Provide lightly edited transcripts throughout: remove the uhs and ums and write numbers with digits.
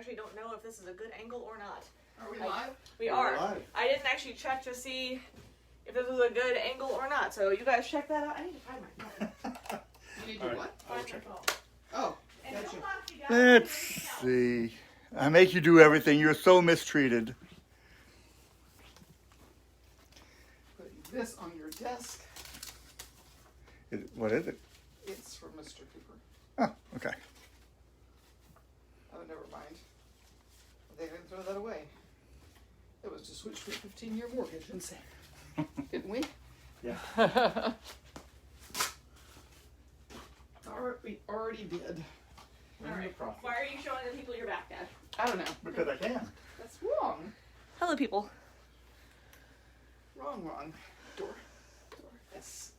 actually don't know if this is a good angle or not. Are we live? We are. Live. I didn't actually check to see if this was a good angle or not, so you guys check that out. I need to find my phone. You need to what? Find my phone. Oh, gotcha. Let's see. I make you do everything. You're so mistreated. Putting this on your desk. What is it? It's from Mr. Cooper. Oh, okay. Oh, never mind. They didn't throw that away. It was to switch to a 15-year mortgage, didn't we? Yeah. We already did. All right. Why are you showing the people your back, Dad? I don't know. Because I can. That's wrong. Hello, people. Wrong. Door. Yes.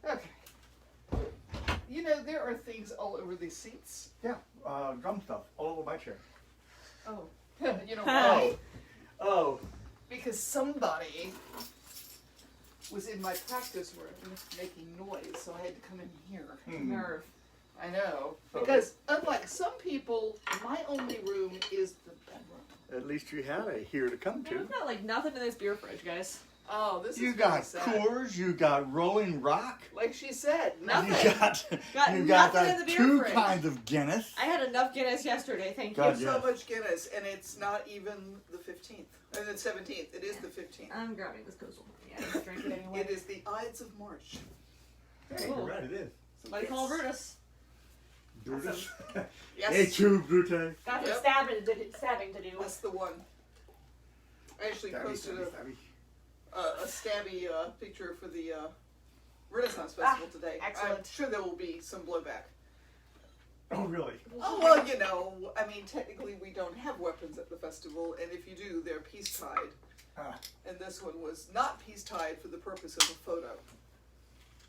Okay. You know, there are things all over these seats. Yeah, drum stuff all over my chair. Oh. You know why? Oh. Because somebody was in my practice room making noise, so I had to come in here. Nerve. I know. Because unlike some people, my only room is the bedroom. At least you had a here to come to. We've got like nothing in this beer fridge, guys. Oh, this You is got really sad. Coors, you got Rolling Rock. Like she said, nothing. You got nothing in the beer two fridge. kinds of Guinness. I had enough Guinness yesterday, thank you. God, So much Guinness, and it's not even the 15th. And the 17th. It is the 15th. I'm grabbing this coastal. Yeah, I just drink it anyway. It is the Ides of March. Hey, you're right, it is. Somebody call Brutus. Brutus. Yes. Hey, too, Brute. Got some stabbing to do. That's the one. I actually posted a stabby picture for the Renaissance Festival today. Excellent. I'm sure there will be some blowback. Oh, really? Oh, well, you know, I mean, technically we don't have weapons at the festival, and if you do, they're peace-tied. And this one was not peace-tied for the purpose of a photo.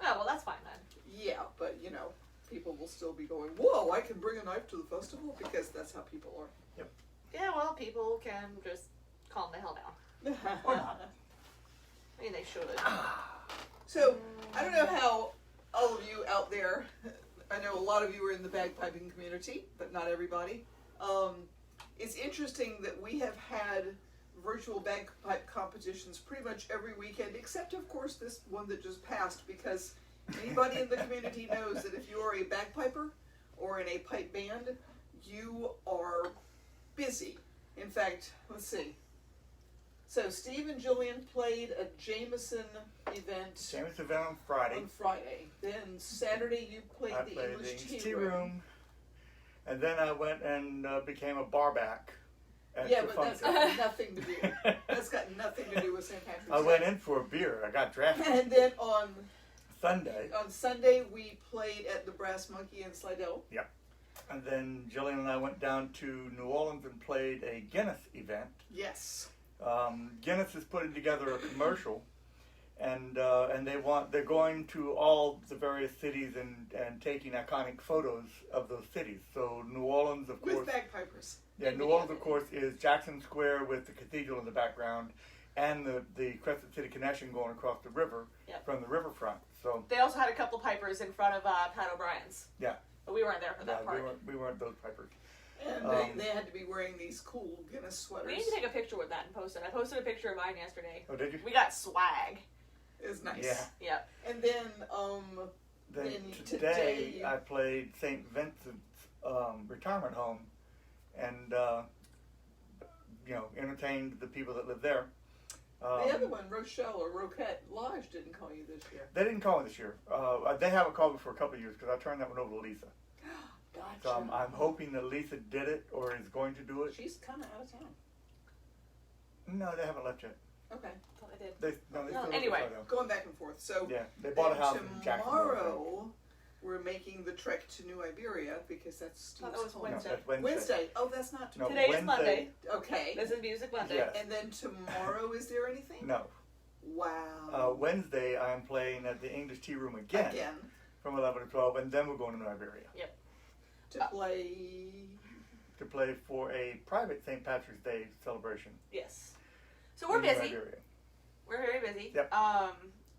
Oh, well, that's fine then. Yeah, but, you know, people will still be going, whoa, I can bring a knife to the festival? Because that's how people are. Yep. Yeah, well, people can just calm the hell down. Or not. I mean, they should. So, I don't know how all of you out there, I know a lot of you are in the bagpiping community, but not everybody. It's interesting that we have had virtual bagpipe competitions pretty much every weekend, except, of course, this one that just passed, because anybody in the community knows that if you are a bagpiper or in a pipe band, you are busy. In fact, let's see. So Steve and Jillian played a Jameson event. Jameson event on Friday. Then Saturday you played I the played English the tea room. And then I went and became a barback. Yeah, but that's got nothing to do. That's got nothing to do with St. Patrick's Day. I went in for a beer. I got drafted. And then on Sunday we played at the Brass Monkey in Slidell. Yep. And then Jillian and I went down to New Orleans and played a Guinness event. Yes. Guinness is putting together a commercial, and they're going to all the various cities and taking iconic photos of those cities. So New Orleans, of course, with bagpipers. Yeah, New Orleans, of course, is Jackson Square with the cathedral in the background, and the Crescent City Connection going across the river from the riverfront. So they also had a couple pipers in front of Pat O'Brien's. Yeah, but we weren't there for that part. We weren't those pipers. And they had to be wearing these cool Guinness sweaters. We need to take a picture with that and post it. I posted a picture of mine yesterday. Oh, did you? We got swag. It was nice. Yeah. Yep. And then today I played St. Vincent's retirement home, and entertained the people that live there. The other one, Rochelle or Roquette Lodge, didn't call you this year. They didn't call me this year. They haven't called me for a couple of years because I turned that one over to Lisa. Gotcha. So I'm hoping that Lisa did it or is going to do it. She's kind of out of town. No, they haven't left yet. Okay. Thought I did. They still anyway, going back and forth. So yeah, they bought a house in Jacksonville. Tomorrow, we're making the trek to New Iberia because that's Steve's home. Wednesday. No, that's Wednesday. Oh, that's not No, today. Wednesday. Is Monday. Okay. This is Music Monday. Yes. And then tomorrow, is there anything? No. Wow. Wednesday, I'm playing at the English Tea Room again. From 11 to 12, and then we're going to New Iberia. Yep. To play for a private St. Patrick's Day celebration. Yes. So we're busy. We're very busy. Yep.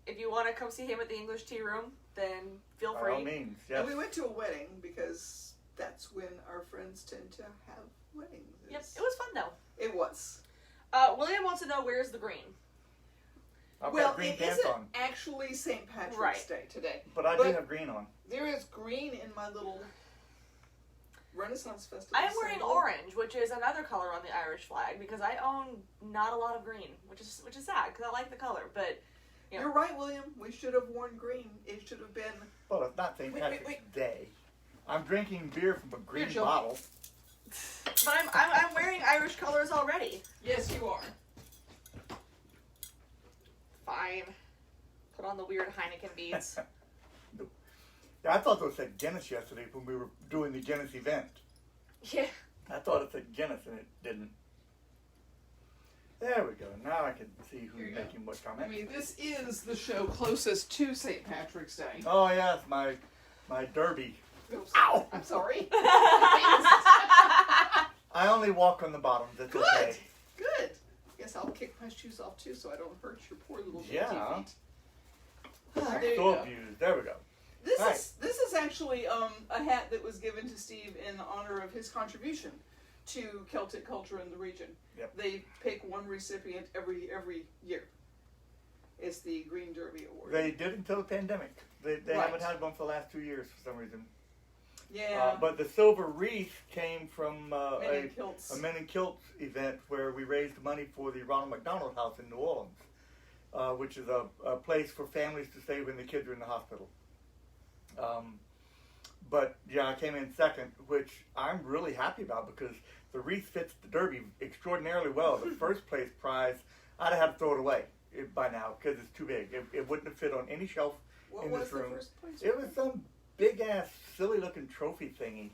If you want to come see him at the English Tea Room, then feel free. By all means, yes. And we went to a wedding because that's when our friends tend to have weddings. Yep, it was fun though. It was. William wants to know where's the green. I've Well, got green it pants isn't on, actually St. Patrick's Right. Day today. but I do have green on. There is green in my little Renaissance Festival. I am wearing symbol. orange, which is another color on the Irish flag, because I own not a lot of green, which is sad because I like the color. But yeah. You're right, William. We should have worn green. It should have been. Well, it's not St. Wait, Patrick's Day. I'm drinking beer from a green Jill. bottle. But I'm wearing Irish colors already. Yes, you are. Fine. Put on the weird Heineken beads. Yeah, I thought those said Guinness yesterday when we were doing the Guinness event. Yeah. I thought it said Guinness and it didn't. There we go. Now I can see Here who's you go. making what I comment. mean, this is the show closest to St. Patrick's Day. Oh yes, my derby. Oops. Ow! I'm sorry. I only walk on the bottoms. It's Good. okay. Good. Yes, I'll kick my shoes off too, so I don't hurt your poor little dainty Yeah. feet. There you So go. abused. There we go. This Right. is actually a hat that was given to Steve in honor of his contribution to Celtic culture in the region. Yep. They pick one recipient every year. It's the Green Derby Award. They did until the pandemic. They Right. haven't had one for the last 2 years for some reason. Yeah. But the silver wreath came from Men in kilts. a Men in Kilts event where we raised money for the Ronald McDonald House in New Orleans, which is a place for families to stay when the kids are in the hospital. But yeah, I came in second, which I'm really happy about because the wreath fits the Derby extraordinarily well. The first place prize, I'd have had to throw it away by now because it's too big. It wouldn't have fit on any shelf What in was this the room. first place? It was some big ass, silly looking trophy thingy.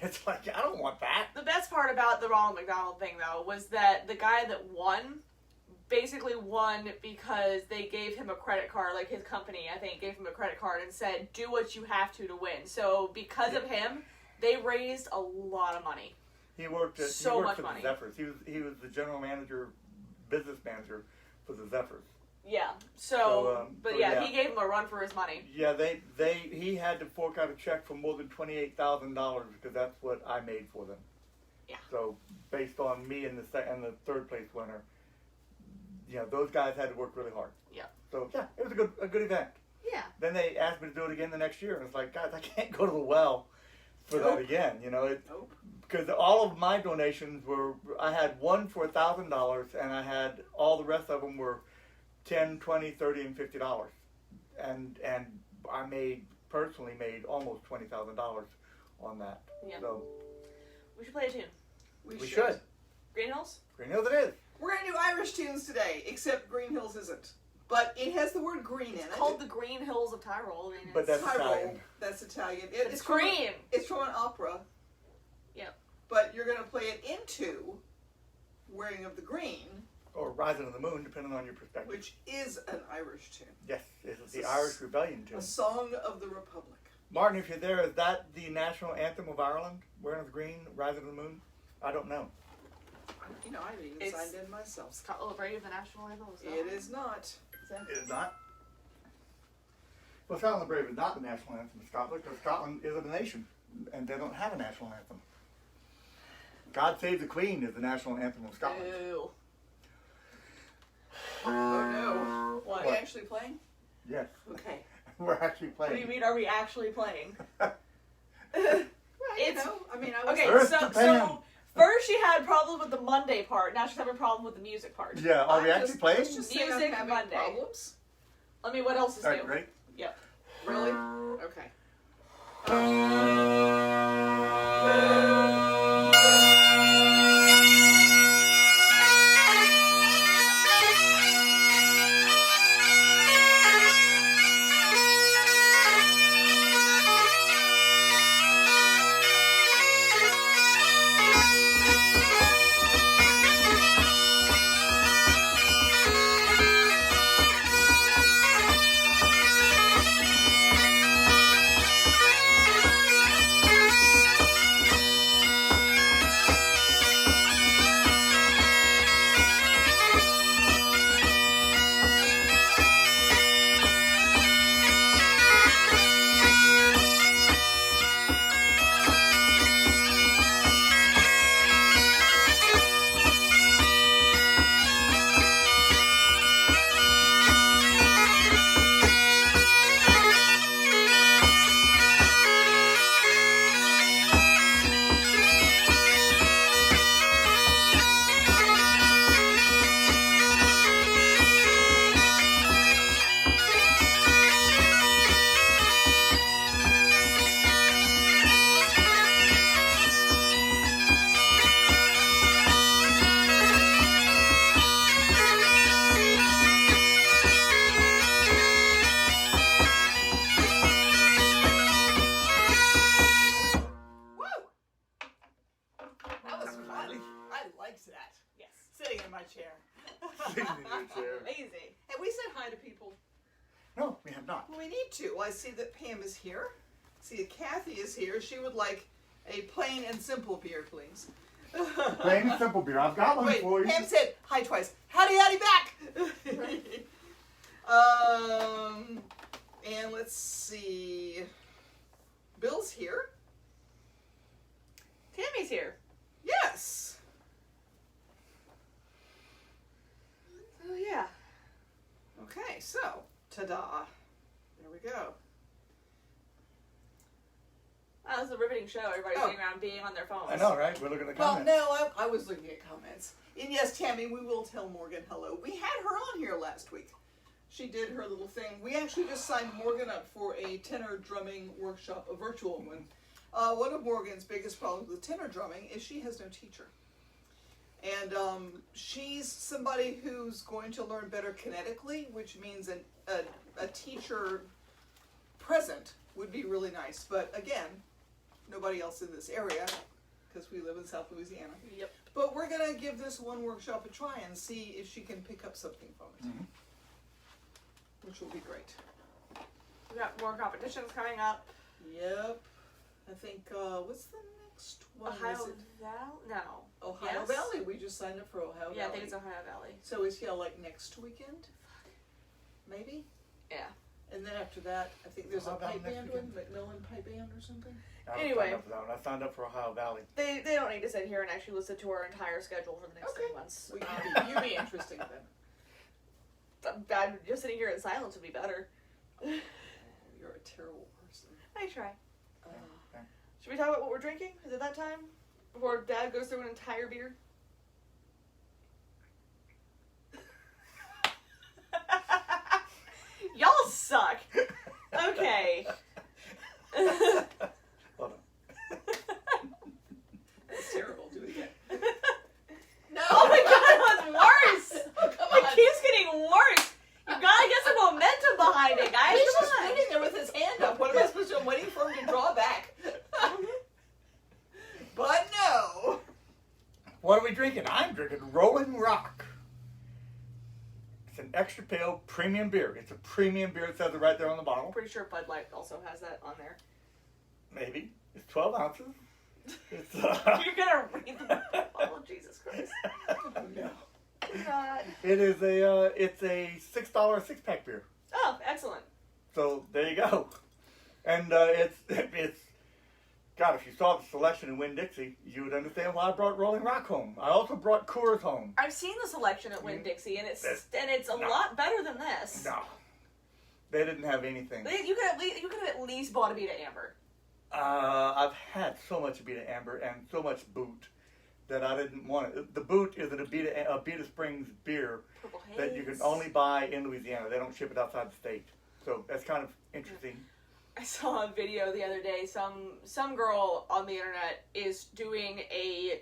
It's like, I don't want that. The best part about the Ronald McDonald thing, though, was that the guy that won basically won because they gave him a credit card, like his company, I think, gave him a credit card and said, do what you have to win. So because of him, they raised a lot of money. He worked at So he worked much for money. the Zephyrs. He was the general manager, business manager for the Zephyrs. Yeah. So, yeah. He gave him a run for his money. Yeah, he had to fork out a check for more than $28,000 because that's what I made for them. Yeah. So based on me and the third place winner, those guys had to work really hard. Yeah. So yeah, it was a good event. Yeah. Then they asked me to do it again the next year, and it's like, guys, I can't go to the well for that again. Nope. Because all of my donations were, I had one for $1,000, and I had all the rest of them were $10, $20, $30, and $50, and I personally made almost $20,000 on that. Yeah. So We should play a tune. we should. Green Hills? Green Hills it is. We're gonna do Irish tunes today, except Green Hills isn't. But it has the word green in it. It's called the Green Hills of Tyrol. I mean, But it's- that's Tyrol. Italian. That's Italian. It's green. It's from an opera. Yep. But you're gonna play it into Wearing of the Green, Or Rising of the Moon, depending on your perspective. which is an Irish tune. Yes, this is the It's Irish Rebellion tune. A song of the Republic. Martin, if you're there, is that the national anthem of Ireland? Wearing of the Green, Rising of the Moon? I don't know. I haven't even It's- signed in myself. Scotland will brave the national anthem. It is not. It is not. Well, Scotland the Brave is not the national anthem of Scotland because Scotland isn't a nation and they don't have a national anthem. God Save the Queen is the national anthem of Scotland. Ew. Oh no. What? Are we actually playing? Yes, Okay. we're actually What do you playing. mean, are we actually playing? Well, It's- I mean, I was... Okay, Earth so Japan. first she had a problem with the Monday part, now she's having a problem with the music part. Yeah, are we actually playing? Let's just say I'm Music having Monday. problems. I mean, what else is All right, new? ready? Yep. Really? Okay. chair. Sitting in your chair. Amazing. Have we said hi to people? No, we have not. Well, we need to. Well, I see that Pam is here. See that Kathy is here. She would like a plain and simple beer, please. Plain and simple beer. I've got one Wait, for you. Pam said hi twice. Howdy, howdy, back. And let's see. Bill's here. Tammy's here. Yes. Oh, yeah. Okay, so, ta-da. There we go. Wow, this is a riveting show. Everybody's Oh. sitting around being on their phones. I know, right? We're looking at the Well, comments. no, I was looking at comments. And yes, Tammy, we will tell Morgan hello. We had her on here last week. She did her little thing. We actually just signed Morgan up for a tenor drumming workshop, a virtual one. One of Morgan's biggest problems with tenor drumming is she has no teacher. And she's somebody who's going to learn better kinetically, which means a teacher present would be really nice. But again, nobody else in this area, because we live in South Louisiana. Yep. But we're going to give this one workshop a try and see if she can pick up something from it. Mhm. Which will be great. We got more competitions coming up. Yep. I think, what's the next one? Ohio Is it Valley? No. Ohio Yes? Valley? We just signed up for Ohio Valley. Yeah, I think it's Ohio Valley. So is like next weekend? Maybe? Yeah. And then after that, I think there's a Ohio Valley pipe next band weekend? one, Macmillan Pipe Band or something. I Anyway. signed up for that one. I signed up for Ohio Valley. They don't need to sit here and actually listen to our entire schedule for the next Okay. 3 months. You'd be interesting then. Just sitting here in silence would be better. You're a terrible person. I try. Uh, Should we talk about what we're drinking? Is it that time? Before Dad goes through an entire beer? Y'all suck. Okay. Hold on. That's terrible. Do it again. No! Oh my god, that was worse! Oh, come It on! keeps getting worse! You gotta get some momentum behind it, guys. He's Come just on. sitting there with his hand up. What am I supposed to do? I'm waiting for him to draw back. But no! What are we drinking? I'm drinking Rolling Rock. It's an extra pale premium beer. It's a premium beer. It says it right there on the I'm bottle. pretty sure Bud Light also has that on there. Maybe. It's 12 ounces. It's, You're gonna read the bottle? Jesus Christ. No. God. It is a, it's a $6 six-pack beer. Oh, excellent. So there you go. And it's, God, if you saw the selection in Winn-Dixie, you would understand why I brought Rolling Rock home. I also brought Coors home. I've seen the selection at Winn-Dixie, and it's a No. lot better than this. No. They didn't have anything. You could have at least bought a Beta Amber. I've had so much Abita Amber and so much Boot that I didn't want it. The Boot is an Abita Springs beer Purple Haze. that you can only buy in Louisiana. They don't ship it outside the state. So that's kind of interesting. I saw a video the other day. Some girl on the internet is doing a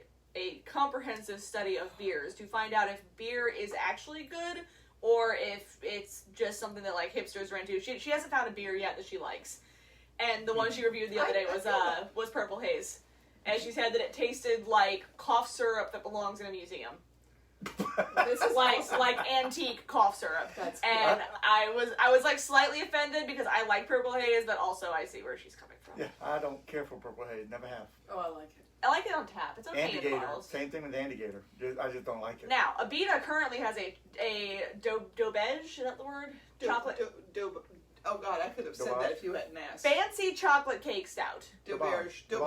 comprehensive study of beers to find out if beer is actually good or if it's just something that like hipsters are into. She hasn't found a beer yet that she likes. And the one she reviewed the other day was Purple Haze. And she said that it tasted like cough syrup that belongs in a museum. This is awesome. Like antique cough syrup. That's and I was like slightly offended because I like Purple Haze, but also I see where she's coming from. Yeah, I don't care for Purple Haze. Never have. Oh, I like it. I like it on tap. It's okay in Antigator. bottles. Same thing with Antigator. I just don't like it. Now, Abita currently has a Daubege, is that the word? Chocolate. Oh God, I could have said that if you hadn't asked. Fancy chocolate cake stout. Daubage. Isn't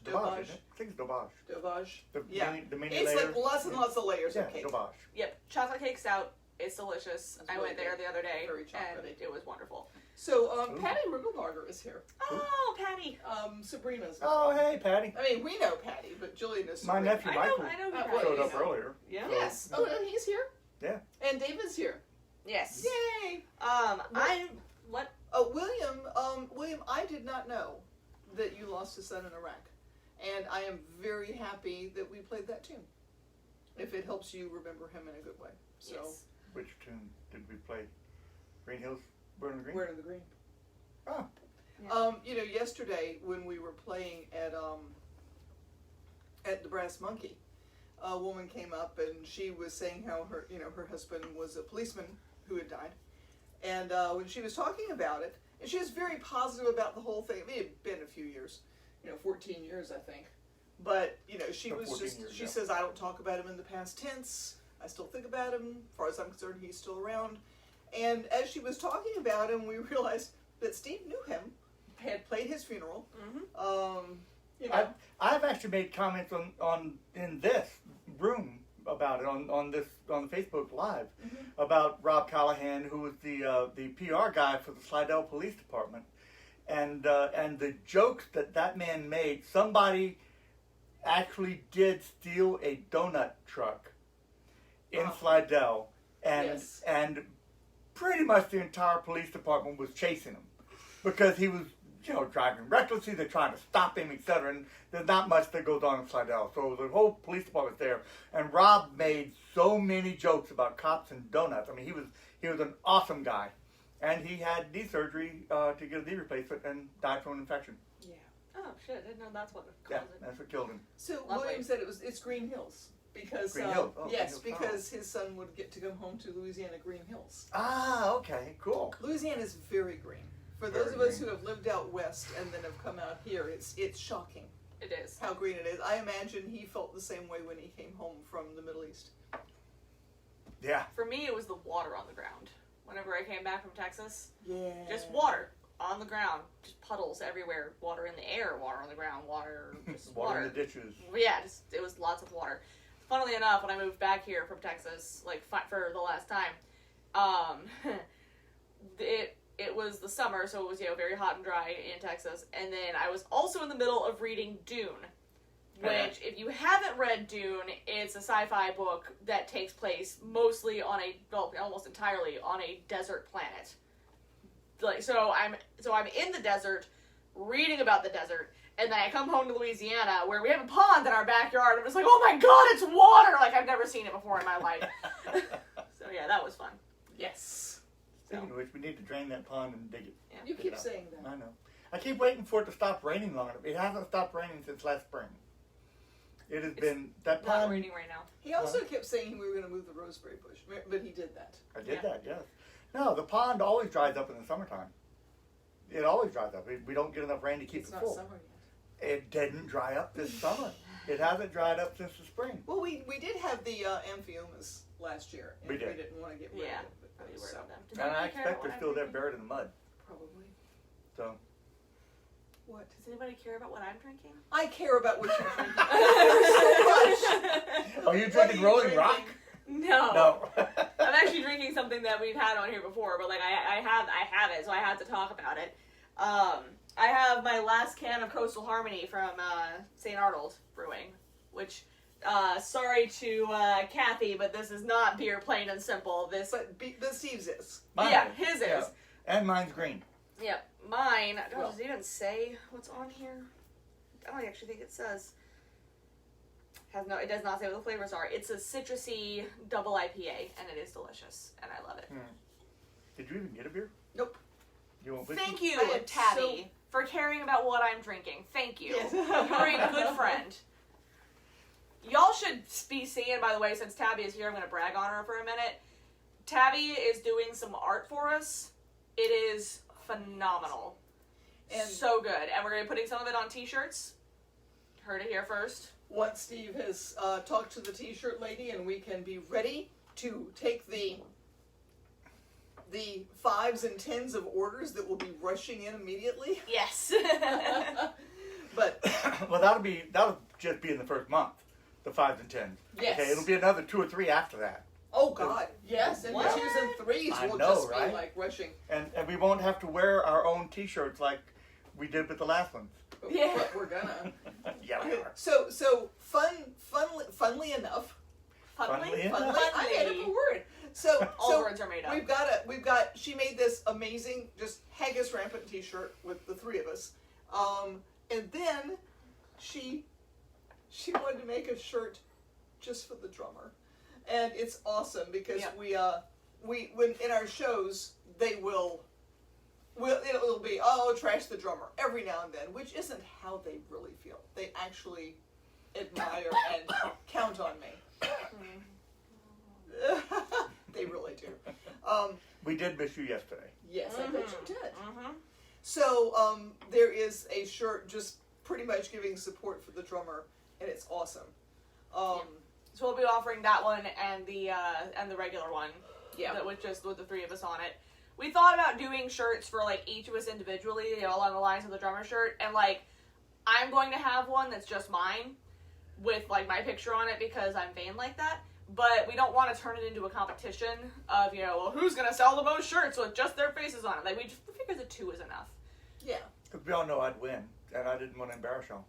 it? I think it's Daubage. Daubage. The Yeah. the mini It's layers. like lots and lots of layers Yeah, of cake. Daubage. Yep, chocolate cake stout. It's delicious. It's I really went there good. the other day, Very and chocolatey. it was wonderful. So, Ooh. Patty Rigglebarger is here. Oh, Patty. Sabrina's. Oh, hey, Patty. I mean, we know Patty, but Julian is My Sabrina. nephew I Michael know who Uh, Patty showed is. up earlier. Yeah. So- Yes. Oh, no, he's here. Yeah. And David's here. Yes. Yay! What? William, I did not know that you lost a son in Iraq, and I am very happy that we played that tune. If it helps you remember him in a good way. So, Yes. Which tune did we play? Green Hills Burning Green? we're in the green. Oh. Yeah. Yesterday when we were playing at the Brass Monkey, a woman came up and she was saying how her husband was a policeman who had died. And when she was talking about it, and she was very positive about the whole thing. I mean, it had been a few years, 14 years, I think. But, she was just, years, she yeah. says, I don't talk about him in the past tense. I still think about him. As far as I'm concerned, he's still around. And as she was talking about him, we realized that Steve knew him, had played his funeral. Mm-hmm. I've actually made comments on in this room about it on the Facebook Live about Rob Callahan, who was the PR guy for the Slidell Police Department, and the jokes that man made. Somebody actually did steal a donut truck in Slidell, and pretty much the entire police department was chasing him because he was driving recklessly. They're trying to stop him, etc. And there's not much that goes on in Slidell. So the whole police department's there. And Rob made so many jokes about cops and donuts. I mean, he was an awesome guy. And he had knee surgery to get a knee replacement and died from an infection. Yeah. Oh, shit. I didn't know that's what Yeah, caused it. that's what killed him. So Lovely. William said it's Green Hills. Because, Green Hills. Oh, yes, Green Hills. because his son would get to come home to Louisiana Green Hills. Ah, okay, cool. Louisiana is very green. For Very those of us green. who have lived out west and then have come out here, it's shocking It is. how green it is. I imagine he felt the same way when he came home from the Middle East. Yeah. For me, it was the water on the ground. Whenever I came back from Texas, Yeah. just water on the ground, just puddles everywhere. Water in the air, water on the ground, water, just Water in the ditches. Yeah, it was lots of water. Funnily enough, when I moved back here from Texas, for the last time, it was the summer, so it was very hot and dry in Texas. And then I was also in the middle of reading Dune, which, if you haven't read Dune, it's a sci-fi book that takes place mostly almost entirely on a desert planet. So I'm in the desert, reading about the desert, and then I come home to Louisiana, where we have a pond in our backyard. I'm just like, oh my god, it's water! Like, I've never seen it before in my life. So yeah, that was fun. Yes. Speaking of which, we need to drain that pond and dig it. Yeah. You keep saying that. I know. I keep waiting for it to stop raining long enough. It hasn't stopped raining since last spring. It has been that Not pond. raining right now. He also kept saying we were going to move the roseberry bush, but he did that. I did Yeah. that, yes. No, the pond always dries up in the summertime. It always dries up. We don't get enough rain to keep It's it not full. summer yet. It didn't dry up this summer. It hasn't dried up since the spring. Well, we did have the amphiomas last year, and We we, did. didn't want to get rid Yeah. of them. I'll be worried So, about them. Does And I anybody care expect about they're what still I'm there drinking? buried in the mud. probably. So What? Does anybody care about what I'm drinking? I care about what you're drinking. so much. are you What drinking are you Rolling drinking? Rock? No. No. I'm actually drinking something that we've had on here before, but I have it, so I have to talk about it. I have my last can of Coastal Harmony from St. Arnold Brewing, which, sorry to Kathy, but this is not beer, plain and simple. But Steve's is. Mine Yeah, is. his Yeah. is. And mine's green. Yep, mine. Well- Does it even say what's on here? I don't actually think it says. It does not say what the flavors are. It's a citrusy double IPA, and it is delicious, and I love it. Did you even get a beer? Nope. You want whiskey? Thank you, I am Tabby, for caring about what I'm drinking. Thank you. Yes. You're a good friend. Y'all should be seeing, by the way, since Tabby is here, I'm going to brag on her for a minute. Tabby is doing some art for us. It is phenomenal. And So good. And we're going to be putting some of it on t-shirts. Heard it here first. once Steve has talked to the t-shirt lady and we can be ready to take the 5s and 10s of orders that will be rushing in immediately. Yes. But Well, that'll just be in the first month, the 5s and 10s. yes. Okay, it'll be another 2 or 3 after that. Oh God, yes, and What? 2s and 3s I will know, just right? be like rushing. And we won't have to wear our own t-shirts like we did with the last ones. Yeah. But we're gonna. Yeah, we are. So funnily enough, Funnily enough. I made up a word. So All words are made up. we've got. She made this amazing, just Haggis Rampant T-shirt with the 3 of us, and then she wanted to make a shirt just for the drummer, and it's awesome because Yep. we when in our shows it'll be trash the drummer every now and then, which isn't how they really feel. They actually admire and count on me. They really do. We did miss you yesterday. Yes, I bet you did. Mm-hmm. So there is a shirt just pretty much giving support for the drummer, and it's awesome. So we'll be offering that one and the regular one. Yeah. That with the three of us on it. We thought about doing shirts for like each of us individually, you know, along the lines of the drummer shirt, and like I'm going to have one that's just mine with like my picture on it because I'm vain like that. But we don't want to turn it into a competition of, you know, well, who's going to sell the most shirts with just their faces on it. Like, we figured the 2 is enough. Yeah. Because we all know I'd win, and I didn't want to embarrass y'all.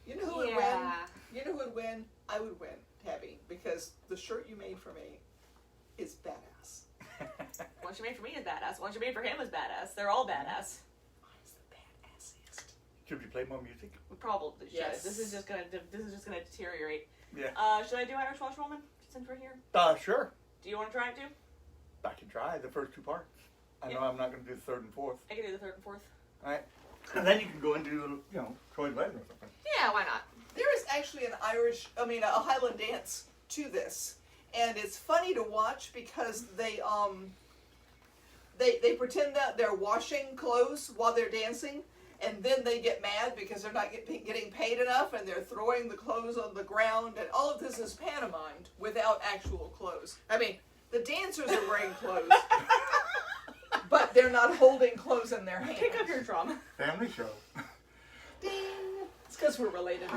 You know who would win? You know who would win? I would win, Tabby, because the shirt you made for me is badass. One you made for me is badass. One you made for him is badass. They're all badass. Mine's the badassiest. Should we play more music? We probably should. Yes. This is just gonna deteriorate. Yeah. Should I do Irish Washwoman since we're here? Sure. Do you want to try it too? I can try the first 2 parts. I know Yeah. I'm not going to do the 3rd and 4th. I can do the 3rd and 4th. All right. And then you can go into, you know, Troy Glenn or something. Yeah, why not? There is actually a Highland dance to this, and it's funny to watch because they pretend that they're washing clothes while they're dancing, and then they get mad because they're not getting paid enough, and they're throwing the clothes on the ground, and all of this is pantomimed without actual clothes. I mean, the dancers are wearing clothes, but they're not holding clothes in their hands. Pick up your drum. Family show. Ding! It's because we're related.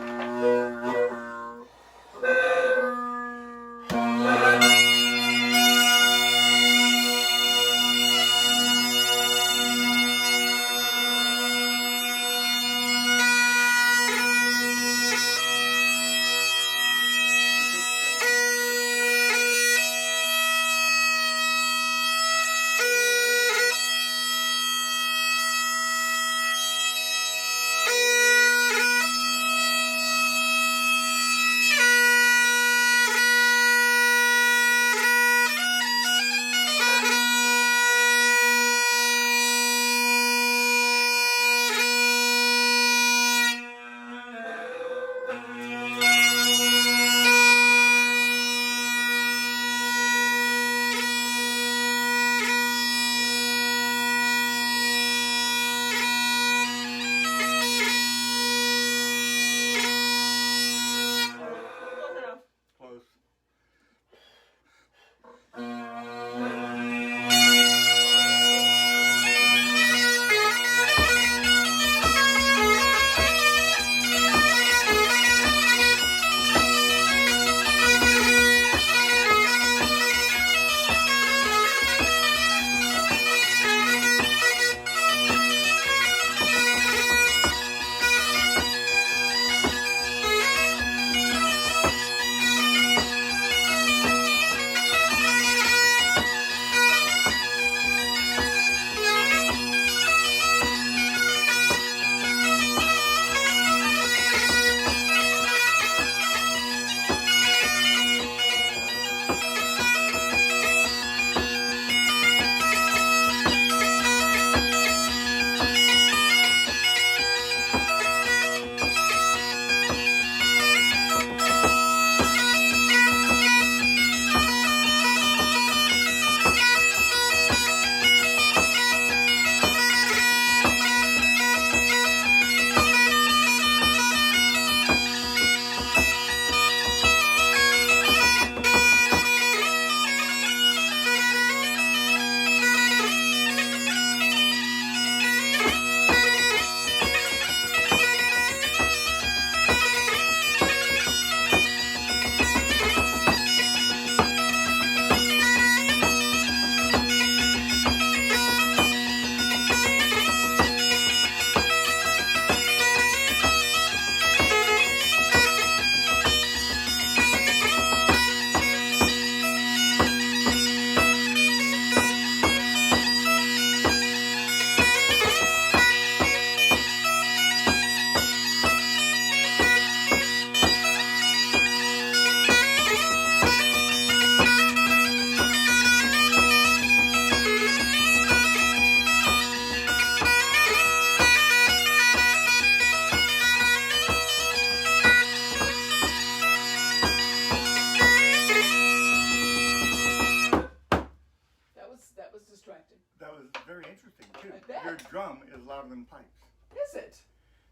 louder than the pipes. Is it?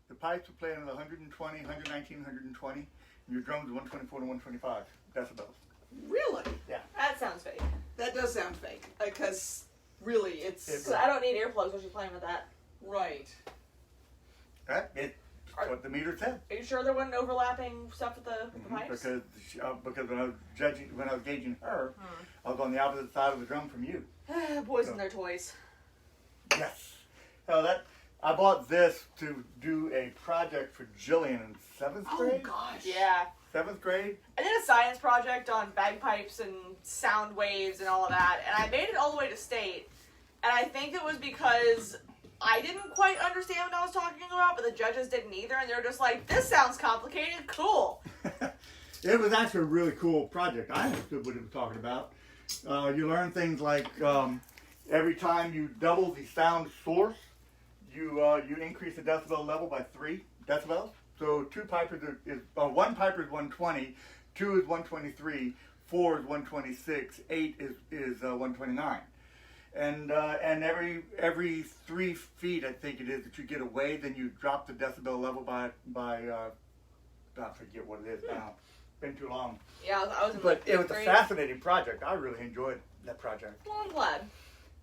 The pipes are playing at 120, 119, 120, and your drums are 124 to 125 decibels. Really? That sounds fake. That does sound fake. Because really, it's... So I don't need earplugs when she's playing with that. Right. It's what the meter said. Are you sure there wasn't overlapping stuff with the pipes? Because when I was gauging her, I was on the opposite side of the drum from you. Boys and their toys. Yes. I bought this to do a project for Jillian in 7th grade. Oh, gosh. Yeah. 7th grade. I did a science project on bagpipes and sound waves and all of that, and I made it all the way to state. And I think it was because I didn't quite understand what I was talking about, but the judges didn't either, and they were just like, this sounds complicated, cool. It was actually a really cool project. I understood what it was talking about. You learn things like every time you double the sound source, you increase the decibel level by 3 decibels. So one piper is 120, 2 is 123, 4 is 126, 8 is 129. And every 3 feet, I think it is, that you get away, then you drop the decibel level by I forget what it is now. Been too long. Yeah, I was in But it was grade. a fascinating project. I really enjoyed that project. Well, I'm glad.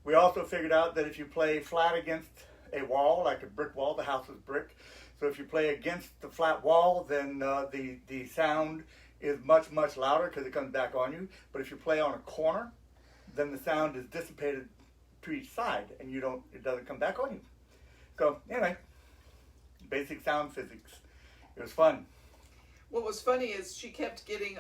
We also figured out that if you play flat against a wall, like a brick wall, the house is brick. So if you play against the flat wall, then the sound is much, much louder because it comes back on you. But if you play on a corner, then the sound is dissipated to each side, and it doesn't come back on you. So anyway, basic sound physics. It was fun. What was funny is she kept getting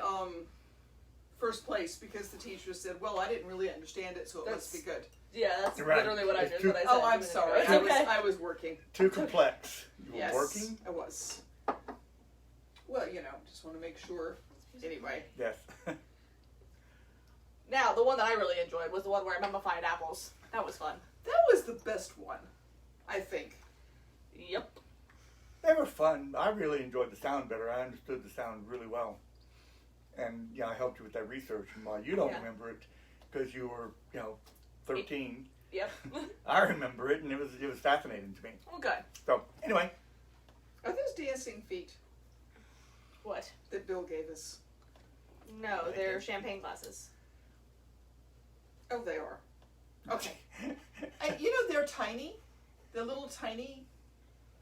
first place because the teacher said, well, I didn't really understand it, so it must be good. Yeah, that's Right. literally what I It's did. too- What I said. Oh, I'm sorry. It's okay. I was working. Too complex. You were Yes, working? I was. Well, just want to make sure. Anyway. Yes. Now, the one that I really enjoyed was the one where I mummified apples. That was fun. That was the best one, I think. Yep. They were fun. I really enjoyed the sound better. I understood the sound really well. And, I helped you with that research. And while you don't remember it because you were, 13, Yep. I remember it, and it was fascinating to me. Well, good. So, anyway. Are those dancing feet What? that Bill gave us? No, they're champagne glasses. Oh, they are. Okay. They're tiny. They're little tiny.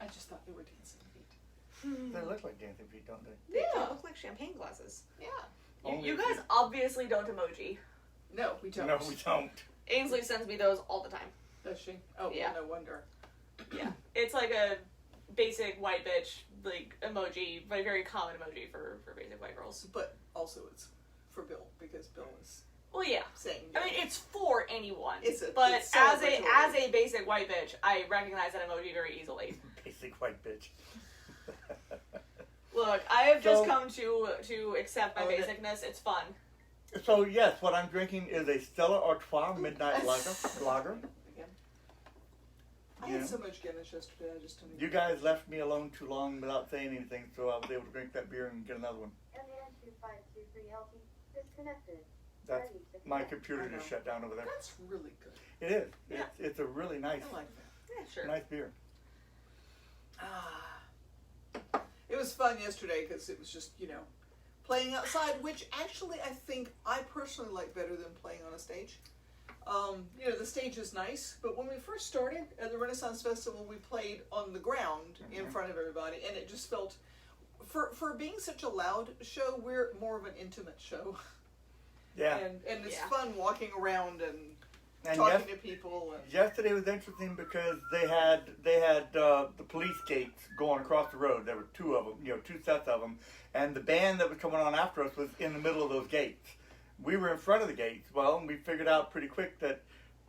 I just thought they were dancing feet. They look like dancing feet, don't they? They Yeah. look like champagne glasses. Yeah. Only You if guys obviously don't emoji. No, we don't. No, we don't. Ainsley sends me those all the time. Does she? Oh, Yeah. well, no wonder. Yeah. It's like a basic white bitch, emoji, but a very common emoji for basic white girls. But also it's for Bill, because Bill is Well, yeah. saying... I mean, it's for anyone. It's but it's as celebratory. a basic white bitch, I recognize that emoji very easily. Basic white bitch. Look, I have just So- come to accept my basicness. It's fun. So, yes, what I'm drinking is a Stella Artois Midnight Lager. Again. I Yeah. had so much Guinness yesterday, I just don't You guys left me alone too long without saying anything, so I was able to drink that beer and get another one. MN2523LT disconnected. That's Ready to my connect. computer I just know. shut down over there. That's really good. It is. Yeah. It's a really nice, I like that. Yeah, sure. nice beer. It was fun yesterday because it was just, playing outside, which actually I think I personally like better than playing on a stage. The stage is nice, but when we first started at the Renaissance Festival, we played on the ground in front of everybody, and it just felt, for being such a loud show, we're more of an intimate show. Yeah. And it's Yeah. fun walking around and And talking to people. And, yesterday was interesting because they had the police gates going across the road. There were two of them, two sets of them, and the band that was coming on after us was in the middle of those gates. We were in front of the gates. Well, and we figured out pretty quick that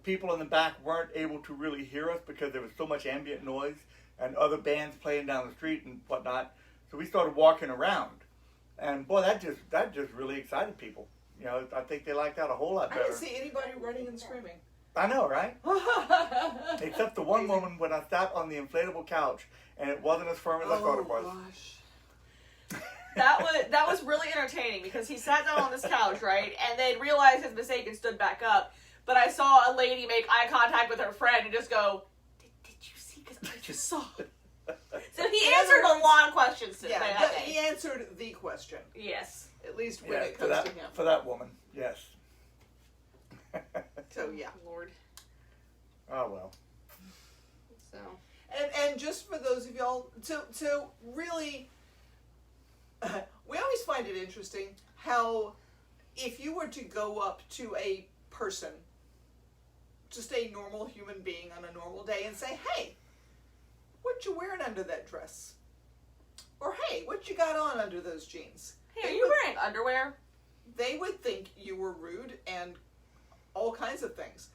people in the back weren't able to really hear us because there was so much ambient noise and other bands playing down the street and whatnot. So we started walking around, and boy, that just really excited people. I think they liked that a whole lot I better. didn't see anybody running and screaming. I know, right? Except the one moment when I sat on the inflatable couch and it wasn't as firm as I thought it was. Gosh. That was really entertaining because he sat down on this couch, right, and then realized his mistake and stood back up. But I saw a lady make eye contact with her friend and just go, "Did you see? Because I Just saw. So he answered a lot of questions today. Yeah, that he day. answered the question. Yes. At least when Yeah, it comes to him. for that woman, yes. So yeah. Lord. Oh well. So. And just for those of y'all, so really, we always find it interesting how if you were to go up to a person, just a normal human being on a normal day, and say, "Hey, what you wearing under that dress?" Or, "Hey, what you got on under those jeans?" Hey, are you wearing underwear? They would think you were rude and all kinds of things.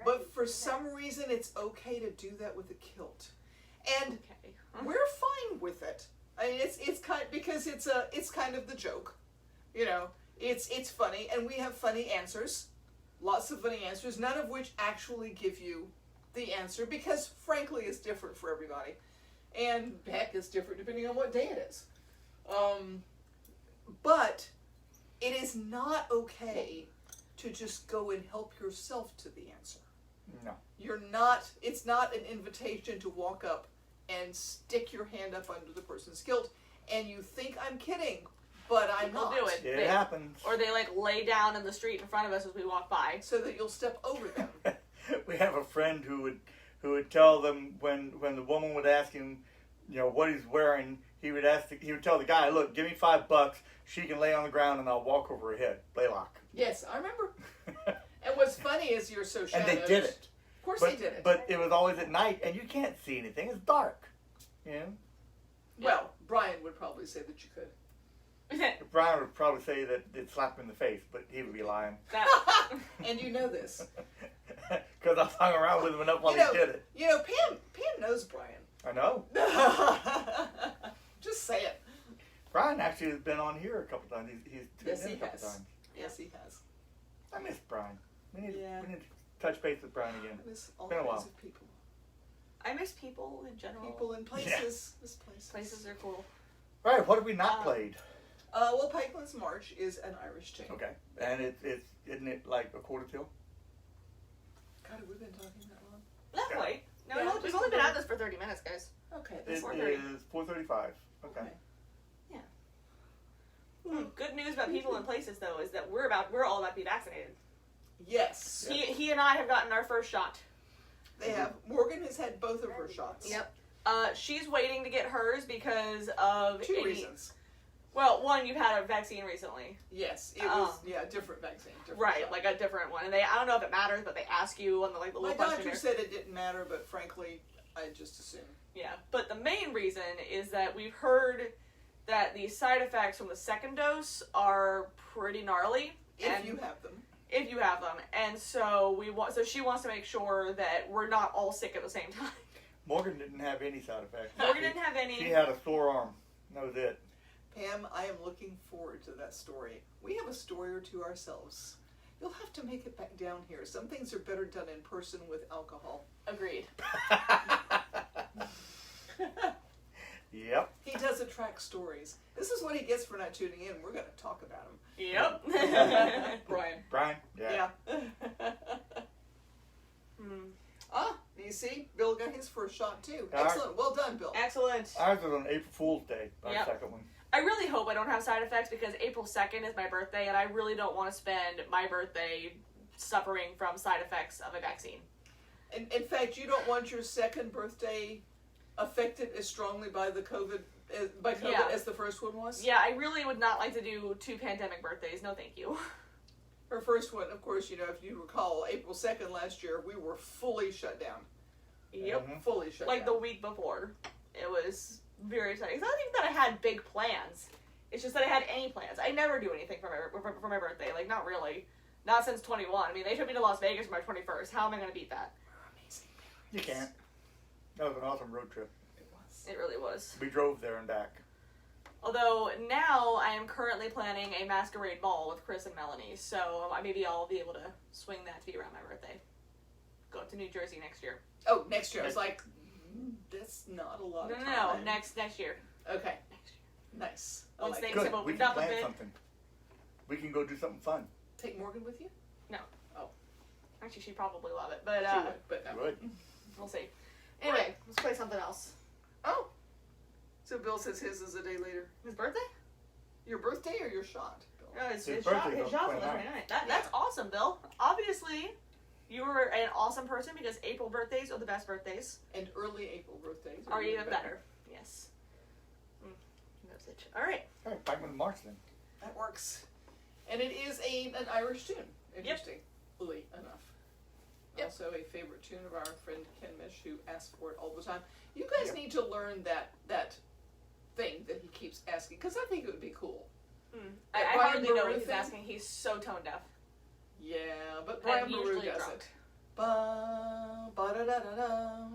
But for some reason, it's okay to do that with a kilt, and Okay. we're fine with it. I mean, it's kind because it's kind of the joke, you know. It's funny, and we have funny answers, lots of funny answers, none of which actually give you the answer because, frankly, it's different for everybody, and heck, it's different depending on what day it is. But it is not okay to just go and help yourself to the answer. No. You're not, it's not an invitation to walk up and stick your hand up under the person's kilt, and you think I'm kidding, but I'm People not. do it. It They- happens. Or they like lay down in the street in front of us as we walk by. So that you'll step over them. We have a friend who would tell them when the woman would ask him, you know, what he's wearing, he would tell the guy, "Look, give me $5, she can lay on the ground and I'll walk over her head." Blaylock. Yes, I remember. And what's funny is you're so And shadowed. they did it. Of course But, they did it. but it was always at night, and you can't see anything. It's dark. You know? Well, Brian would probably say that you could. Brian would probably say that it slapped him in the face, but he would be lying. And you know this. Because I hung around with him enough while You know- he did it. You know, Pam knows Brian. I know. Just say it. Brian actually has been on here a couple times. He's tuned Yes, in he a couple has. times. Yes, he has. I miss Brian. We need Yeah. to touch base with Brian again. I miss all Been a kinds while. of people. I miss people in general. People and places. This places. Places are cool. Right, what have we not played? Well, Pikeman's March is an Irish tune. Okay. And it's isn't it like a quarter till? God, have we been talking that long? That way. No, Yeah, we've just only a been little. at this for 30 minutes, guys. Okay. It is 4:30. 4:35. Okay. Good news about people and places, though, is that we're all about to be vaccinated. Yes. He and I have gotten our first shot. They have. Morgan has had both of her shots. Yep. She's waiting to get hers because of Two reasons. Well, one, you've had a vaccine recently. Yes, it was different vaccine. Different Right, shot. like a different one. And I don't know if it matters, but they ask you on the My little doctor questionnaire. said it didn't matter, but frankly, I just assumed. Yeah, but the main reason is that we've heard that the side effects from the second dose are pretty gnarly. If you have them. If you have them. And so she wants to make sure that we're not all sick at the same time. Morgan didn't have any side effects. Morgan didn't have any. She had a sore arm. That was it. Pam, I am looking forward to that story. We have a story or two ourselves. You'll have to make it back down here. Some things are better done in person with alcohol. Agreed. Yep. He does attract stories. This is what he gets for not tuning in. We're going to talk about him. Yep. Brian. Brian? Yeah. You see? Bill got his first shot too. All right. Excellent. Well done, Bill. Excellent. Ours was on April Fool's Day, our Yep. second one. I really hope I don't have side effects because April 2nd is my birthday and I really don't want to spend my birthday suffering from side effects of a vaccine. In fact, you don't want your second birthday affected as strongly by the COVID Yeah. as the first one was. Yeah, I really would not like to do 2 pandemic birthdays. No, thank you. Her first one, of course, you know, if you recall, April 2nd last year, we were fully shut down. Yep. Mhm. Fully shut Like down. the week before. It was very exciting. It's not even that I had big plans. It's just that I had any plans. I never do anything for my birthday. Like, not really. Not since 21. I mean, they took me to Las Vegas for my 21st. How am I going to beat that? You can't. That was an awesome road trip. It was. It really was. We drove there and back. Although, now I am currently planning a masquerade ball with Chris and Melanie. So, maybe I'll be able to swing that to be around my birthday. Go up to New Jersey next year. Oh, next year. I was like, that's not a lot No, of no, time. no. Next year. Okay. Next year. Nice. I Once like they- it. Things Good. have We opened can up a plan bit. something. We can go do something fun. Take Morgan with you? Actually, she'd probably love it. But, She would, but no. Good. we'll see. Anyway, let's play something else. Oh. So Bill says his is a day later. His birthday? Your birthday or your shot, Bill? No, his His shot, birthday's his on shot's on the 29th. 29th. That's awesome, Bill. Obviously, you were an awesome person because April birthdays are the best birthdays. And early April birthdays Are even better. Yes. Knows it. All right. All right, back with March then. That works. And it is an Irish tune, interestingly enough. Yep. Also a favorite tune of our friend Ken Mish, who asks for it all the time. You guys Yep. need to learn that thing that he keeps asking, because I think it would be cool. I Brian hardly know Maru what he's thing? asking. He's so tone deaf. Yeah, but Brian And Maru usually does drunk. it. Ba ba da da da da.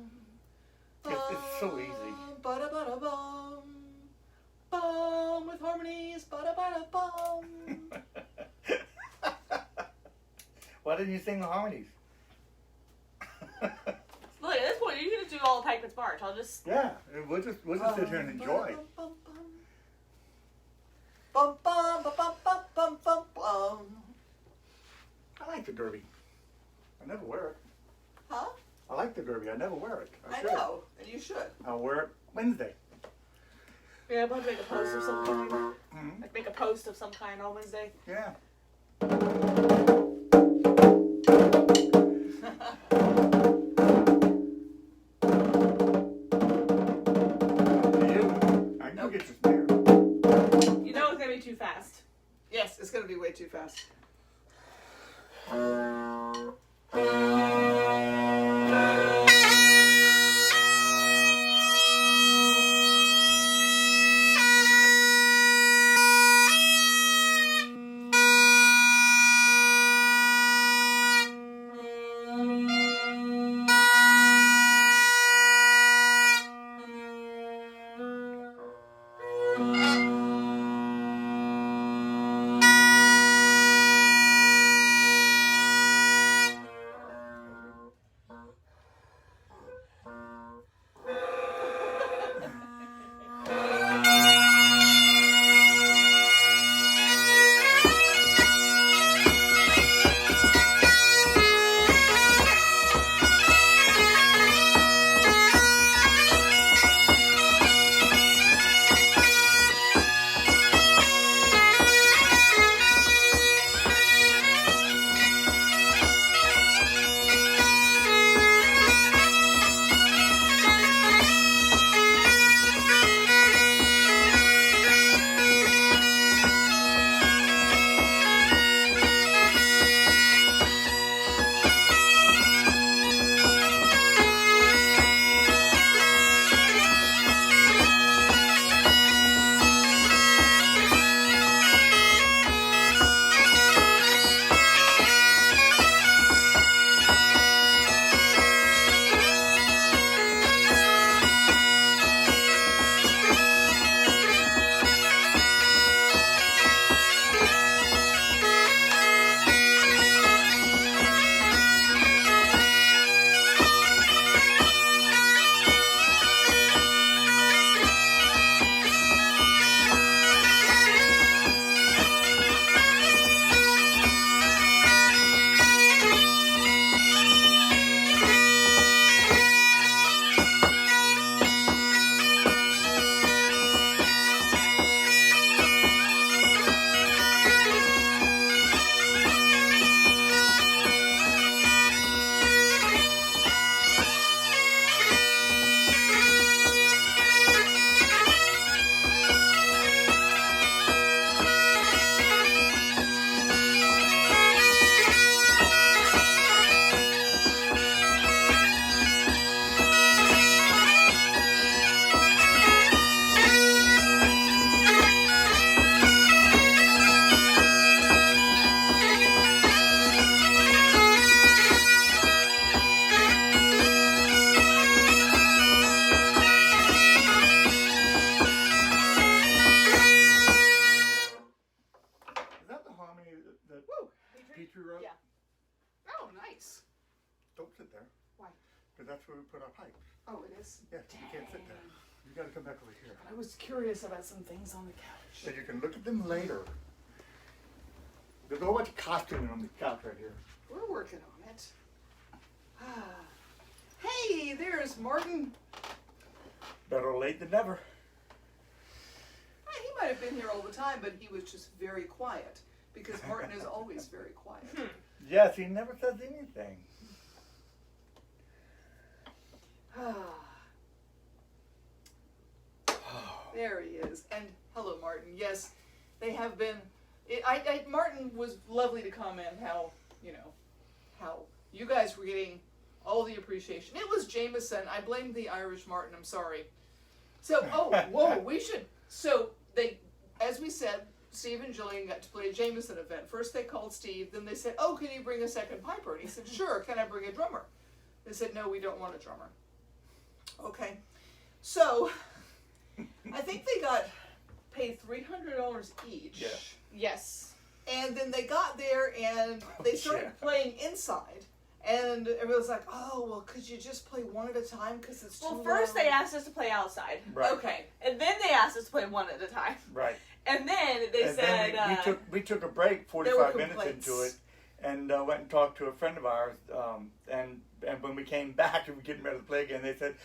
It's so easy. Ba da ba da bum. Bum with harmonies. Ba da ba da bum. Why didn't you sing the harmonies? Look, at this point, you can just do all of Pikeman's March. I'll just... Yeah, we'll just sit here and enjoy. Bum bum bum bum bum bum bum bum. I like the derby. I never wear it. Huh? I like the derby. I never wear it. I should. know, and you should. I'll wear it Wednesday. Yeah, I'm going to make a post of some kind. Mm-hmm. Like, make a post of some kind on Wednesday. Yeah. I can go get your snare. You know it's going to be too fast. Yes, it's going to be way too fast. Petrie wrote? Yeah. Oh, nice. Don't sit there. Why? Because that's where we put our pipes. Oh, it is? Yes, you can't sit there. You got to come back over here. I was curious about some things on the couch. So you can look at them later. There's a whole bunch of costuming on the couch right here. We're working on it. Hey, there's Martin. Better late than never. He might have been here all the time, but he was just very quiet. Because Martin is always very quiet. Yes, he never says anything. There he is. And hello, Martin. Yes, they have been. Martin was lovely to comment how you guys were getting all the appreciation. It was Jameson. I blame the Irish Martin. I'm sorry. So, we should. So as we said, Steve and Jillian got to play a Jameson event. First they called Steve, then they said, "Oh, can you bring a second piper?" And he said, "Sure. Can I bring a drummer?" They said, "No, we don't want a drummer." Okay. So, I think they got paid $300 each. Yeah. Yes. And then they got there and they started playing inside. And everybody was like, "Oh, well, could you just play one at a time? Because it's too Well, first loud." they asked us to play outside. Right. Okay. And then they asked us to play one at a time. Right. And then they And said... then we took a break, There were 45 minutes complaints. into it, and went and talked to a friend of ours. And when we came back and we were getting ready to play again, they said,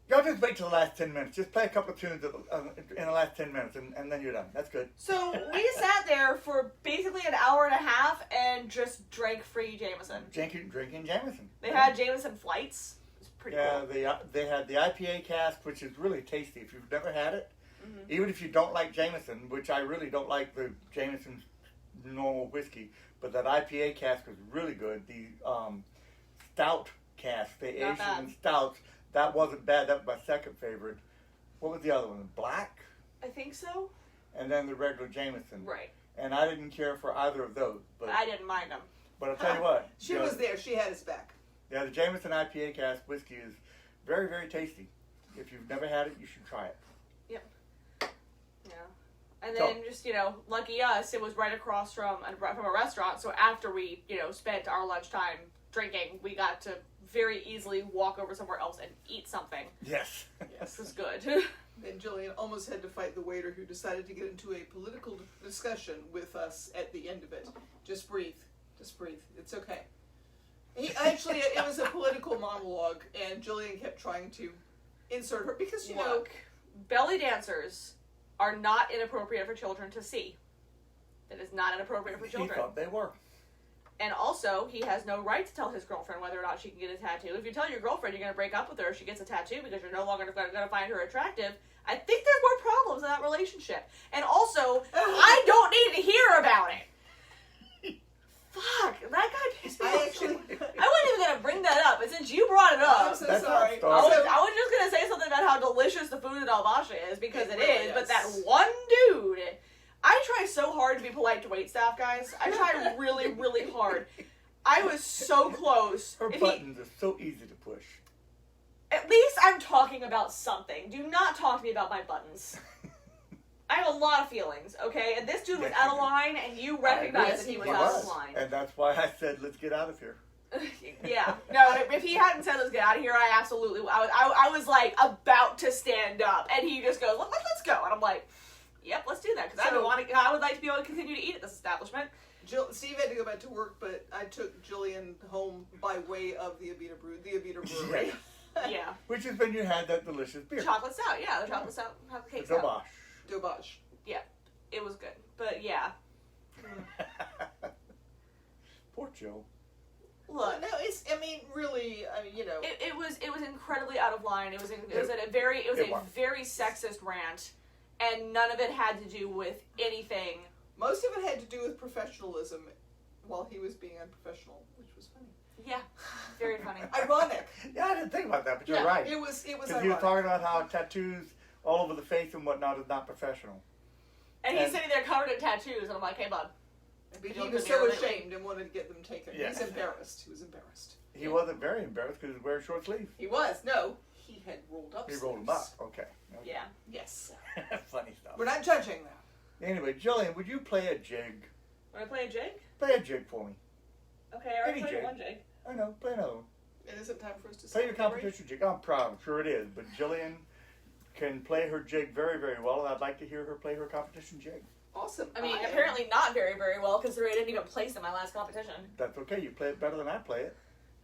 "Y'all just wait till the last 10 minutes. Just play a couple of tunes in the last 10 minutes, and then you're done. That's good." So we sat there for basically an hour and a half and just drank free Jameson. Drinking Jameson. They had Jameson flights. It was pretty cool. They had the IPA cask, which is really tasty. If you've never had it, even if you don't like Jameson, which I really don't like the Jameson normal whiskey, but that IPA cask was really good. The stout cask, the Not Asian bad. stouts, that wasn't bad. That was my second favorite. What was the other one? Black? I think so. And then the regular Jameson. Right. And I didn't care for either of those. But I didn't mind them. But I'll tell you what. She was there. She had his back. Yeah, the Jameson IPA cask whiskey is very, very tasty. If you've never had it, you should try it. Yeah. And then just, lucky us, it was right across from a restaurant. So after we, spent our lunchtime drinking, we got to very easily walk over somewhere else and eat something. Yes. This was good. Then Jillian almost had to fight the waiter who decided to get into a political discussion with us at the end of it. Just breathe. Just breathe. It's okay. It was a political monologue, and Jillian kept trying to insert her because, Look, belly dancers are not inappropriate for children to see. That is not inappropriate for He children. thought they were. And also, he has no right to tell his girlfriend whether or not she can get a tattoo. If you tell your girlfriend you're going to break up with her if she gets a tattoo because you're no longer going to find her attractive, I think there's more problems in that relationship. And also, I don't need to hear about it. Fuck, that guy pissed me off. I wasn't even going to bring that up, but since you brought it up, I'm so That's sorry. not I started. was just going to say something about how delicious the food in Albasha is, because it really is, but is. that one dude... I try so hard to be polite to waitstaff, guys. I try really, really hard. I was so close. Her If buttons are so easy to push. at least I'm talking about something. Do not talk to me about my buttons. I have a lot of feelings, okay? And this dude was Yes, out you of do. line, and you recognize Yes, that he was he out was. of line. And that's why I said, let's get out of here. Yeah. No, if he hadn't said let's get out of here, I absolutely... I was like, about to stand up, and he just goes, let's go. And I'm like... Yep, let's do that, because I would like to be able to continue to eat at this establishment. Steve had to go back to work, but I took Jillian home by way of the Abita Brewery. Yeah. Which is when you had that delicious beer. Chocolate stout, yeah, the chocolate stout, chocolate cake The stout. Dobosh. Dobosh. Yeah, it was good. But yeah, Poor Joe. look, No, it was incredibly out of line. It was a was. very sexist rant, and none of it had to do with anything. most of it had to do with professionalism while he was being unprofessional, which was funny. Yeah, very funny. Ironic. Yeah, I didn't think about that, but you're Yeah, right. It was Because he was ironic. talking about how tattoos all over the face and whatnot is not professional. And he's And- sitting there covered in tattoos, and I'm like, hey, bud. But You he know, was could so be really- ashamed and wanted to get them taken. Yes. He's embarrassed. He was embarrassed. He wasn't very embarrassed because he was wearing short sleeves. He was. No, he had rolled up He rolled them up. sleeves. Okay. Yeah. Yes. Funny stuff. We're not judging that. Anyway, Jillian, would you play a jig? Want to play a jig? Play a jig for me. Okay, I already Any played jig. one jig. I know. Play another one. It isn't time for us to Play your celebrate. competition jig. I'm proud. I'm sure it is. But Jillian can play her jig very, very well, and I'd like to hear her play her competition jig. Awesome. I mean, am- apparently not very, very well, considering I didn't even place in my last competition. That's okay. You play it better than I play it.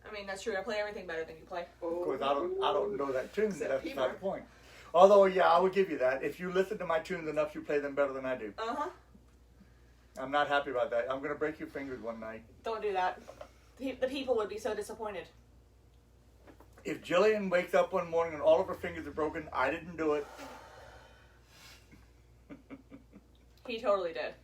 I mean, that's true. I play everything better than you play. Of course, I don't know that tune. Except That's Peter. not the point. Although, yeah, I would give you that. If you listen to my tunes enough, you play them better than I do. Uh-huh. I'm not happy about that. I'm going to break your fingers one night. Don't do that. The people would be so disappointed. If Jillian wakes up one morning and all of her fingers are broken, I didn't do it. He totally did.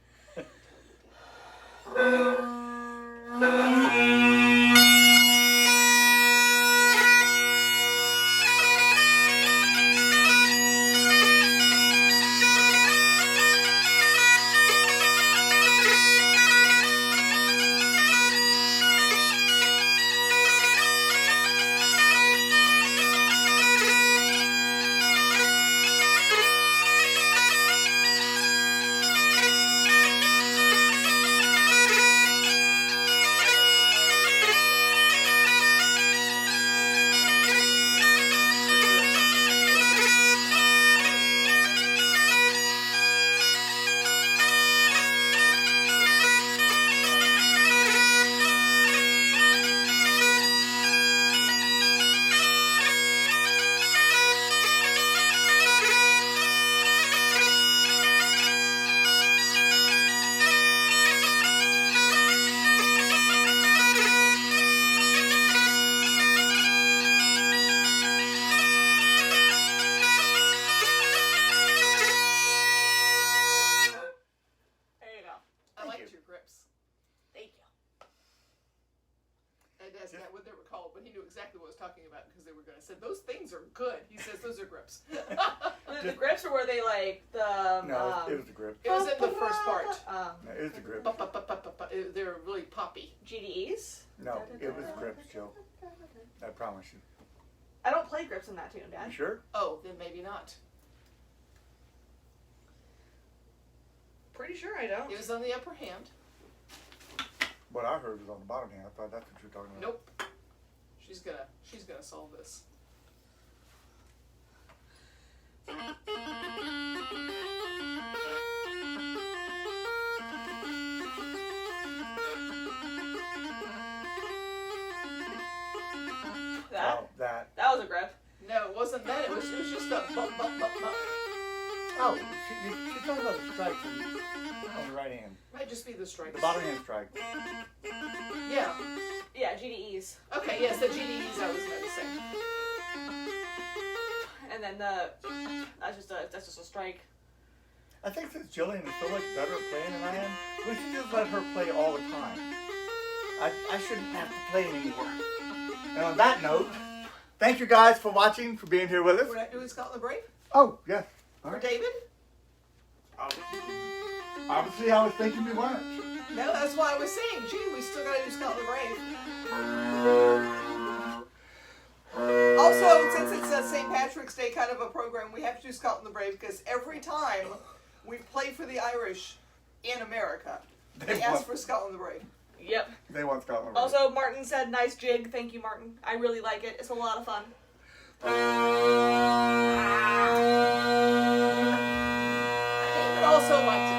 There you go. I liked your grips. Thank you. And asked Matt what they were called, but he knew exactly what I was talking about because they were going to say, those things are good. He says, those are grips. The grips are where they like the No, it was the grip. It was in the first part. No, it was the grip. They're really poppy. GDEs. No, it was grips, Joe. I promise you. I don't play grips in that tune, Dad. You sure? Oh, then maybe not. Pretty sure I don't. It was on the upper hand. What I heard was on the bottom hand. I thought that's what you were talking about. Nope. She's gonna solve this. That? Oh, that. That was a grip. No, it wasn't that. It was just a bump. Oh, she's talking about the strikes on the right hand. Might just be the strikes. The bottom hand strike. Yeah. Yeah, GDEs. Okay, yes, the GDEs I was noticing. And then that's just a strike. I think since Jillian is so much better at playing than I am, we should just let her play all the time. I shouldn't have to play anymore. And on that note, thank you guys for watching, for being here with us. We're not doing Scotland the Brave? Oh, yes. All For right. David? Obviously, I was thinking we weren't. No, that's why I was saying, gee, we still gotta do Scotland the Brave. Also, since it's a St. Patrick's Day kind of a program, we have to do Scotland the Brave because every time we play for the Irish in America, they ask for Scotland the Brave. Yep. They want Scotland. Also, Martin said, nice jig. Thank you, Martin. I really like it. It's a lot of fun. David also liked it.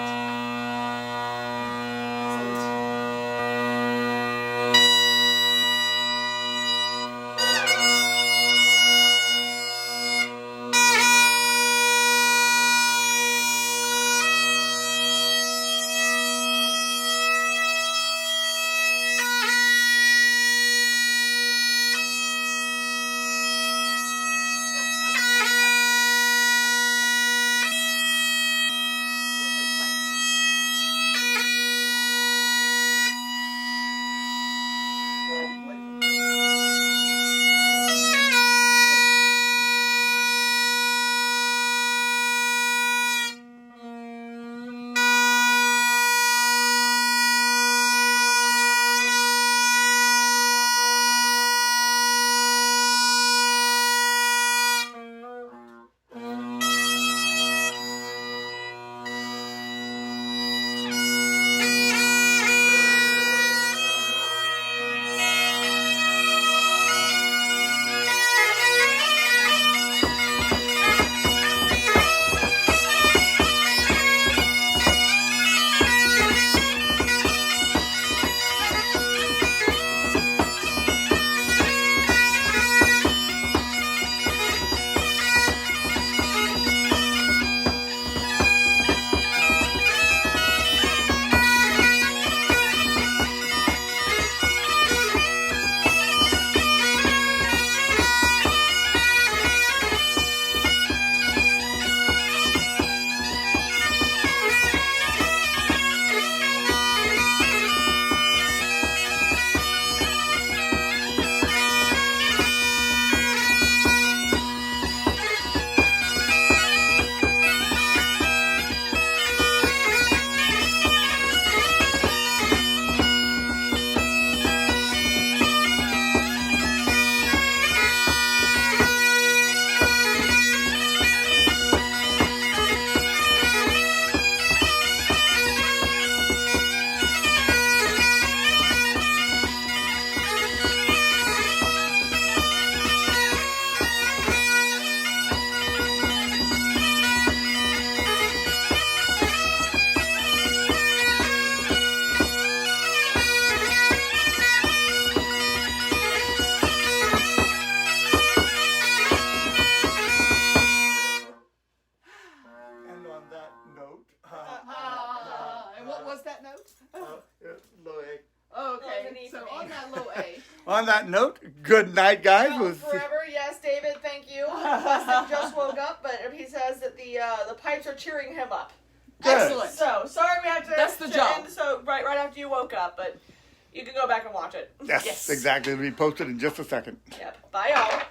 was that note? Low A. Oh, Well, it's an okay. E So for me. on that low A. On that note, good night, guys. Well, We'll see- forever, yes, David. Thank you. Weston just woke up, but he says that the pipes are cheering him up. Good. Excellent. So sorry we have to. That's the to job. end so right after you woke up, but you can go back and watch it. Yes, exactly. It'll be posted in just a second. Yep. Bye, y'all.